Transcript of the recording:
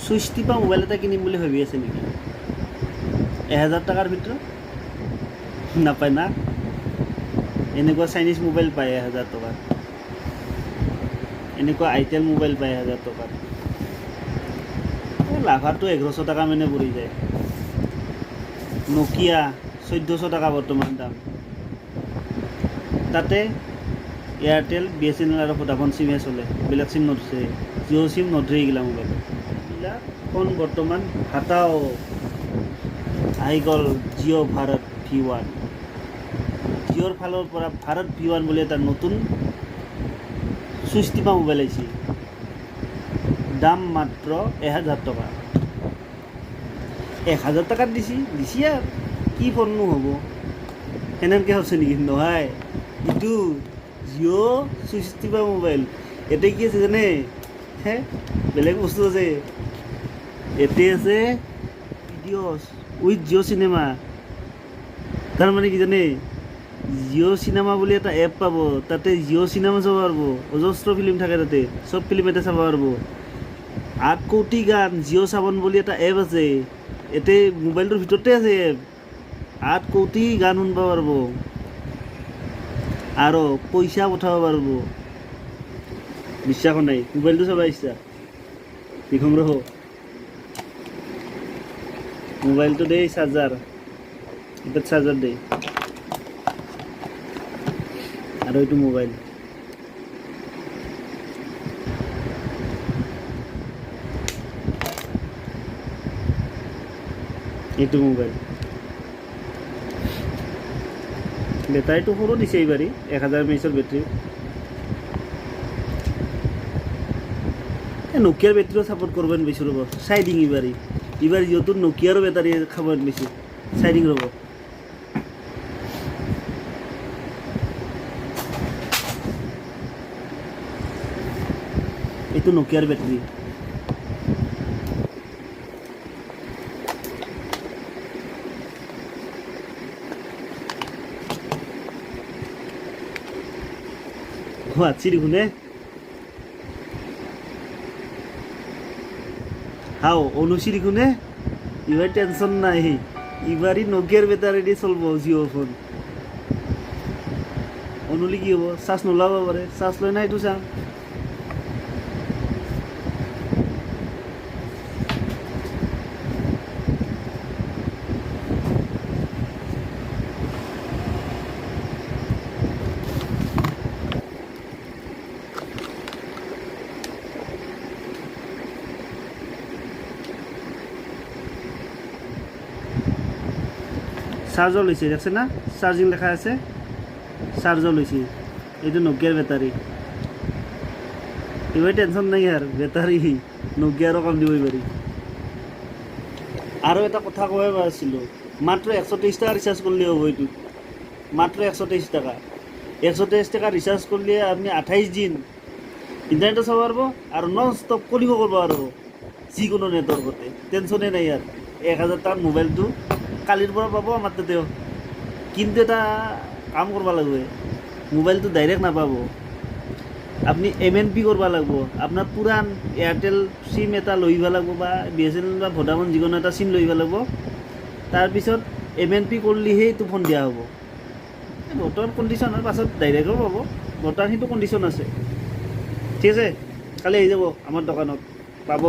Switch টিপা mobile এটা কিনিম বুলি ভাবি আছে নেকি? 1000 টকাৰ ভিতৰত নাপায় না? এনেকুৱা চাইনিজ মোবাইল পায় 1000 টকাত, এনেকুৱা আইটেল মোবাইল পায় 1000 টকাত। লাভাৰটো 1100 টকা মানে পৰি যায়। নকিয়া 1400 টকা বৰ্তমান দাম। তাতে এয়াৰটেল, BSNL আৰু ভোডাফোন চিমহে চলে, বেলেগ চিম নধৰে। জিঅ' চিম নধৰে এইগিলা মোবাইল। এইবিলাক ফোন বৰ্তমান হাতাও আহি গ'ল জিঅ' ভাৰত V1। জিঅ'ৰ ফালৰ পৰা ভাৰত V1 বুলি এটা নতুন চুইচ টিপা মোবাইল আহিছে। দাম মাত্ৰ 1000 টকা। 1000 টকাত দিছি আৰু কি ফোননো হ'ব? সেনেকৈ হৈছে নেকি? নহয়, এইটো জিঅ' চুইচ টিপা মোবাইল। এতে কি আছে জানে? বেলেগ বস্তু আছে। এতে আছে ভিডিঅ'ছ উইথ জিঅ' চিনেমা। তাৰমানে কি জানে? জিঅ' চিনেমা বুলি এটা এপ পাব, তাতে জিঅ' চিনেমা চাব পাৰিব। অজস্ৰ ফিল্ম থাকে তাতে, চব ফিল্ম এটা চাব পাৰিব। 8 কোটি গান জিঅ' সাৱন বুলি এটা এপ আছে, এতে মোবাইলটোৰ ভিতৰতে আছে এপ। 8 কোটি গান শুনিব পাৰিব আৰু পইচা পঠাব পাৰিব। বিশ্বাস নাই? মোবাইলটো চাব ইচ্ছা দেখোন ৰহ। মোবাইলটো দেই চাৰ্জাৰ, এটা চাৰ্জাৰ দেই, আৰু এইটো মোবাইল। এইটো মোবাইল বেটাৰীটো সৰু দিছে এইবাৰী, 1000 mAh বেটাৰী। নকিয়াৰ বেটাৰীও ছাপোৰ্ট কৰিব নিবিচাৰোঁ ৰ'ব, চাই দিম এইবাৰ যিহেতু নকিয়াৰো বেটাৰী খাব নিবিচাৰোঁ, চাই দিম ৰ'ব। এইটো নকিয়াৰ বেটাৰী। আছি দেখোন হাও অনুচি দেখোন এবার টেনশন নাই, এবারই নকিয়ার বেটারি দিয়ে চলব জিঅ' ফোন। অনুলি কি হব? চার্জ নোলাব পাৰে, চাৰ্জ লয় না এইটো চাম। চাৰ্জৰ লৈছে, দেখছে না? চাৰ্জিং লেখা আছে, চাৰ্জৰ লৈছে। এইটো নকিয়াৰ বেটাৰী। এইবাৰ টেনশ্যন নাই আৰু, বেটাৰী নকিয়াৰো কাম দিব পাৰি। আৰু এটা কথা ক'ব পাৰিছিলোঁ, মাত্ৰ 123 টকা ৰিচাৰ্জ কৰিলে হ'ব। এইটো মাত্ৰ 123 টকা। 123 টকা ৰিচাৰ্জ কৰিলে আপুনি 28 দিন ইণ্টাৰনেটো চাব পাৰিব আৰু নন ষ্টপ কলিঙো কৰিব পাৰিব যিকোনো নেটৱৰ্কতে। টেনশ্যনে নাই আৰু। 1000 টকাৰ মোবাইলটো কালিৰ পৰা পাব আমাৰ তাতেও। কিন্তু এটা কাম কৰিব লাগিব, মোবাইলটো ডাইৰেক্ট নাপাব, আপুনি MNP কৰিব লাগিব। আপোনাৰ পুৰাণ এয়াৰটেল চিম এটা লৈ আহিব লাগিব, বা BSNL বা ভোডাফোন যিকোনো এটা চিম লৈ আহিব লাগিব। তাৰপিছত MNP কৰিলেহে এইটো ফোন দিয়া হ'ব। বৰ্তমান কণ্ডিশ্যনৰ পাছত ডাইৰেক্টও পাব, বৰ্তমান সেইটো কণ্ডিশ্যন আছে। ঠিক আছে, কালি আহি যাব আমাৰ দোকানত, পাব।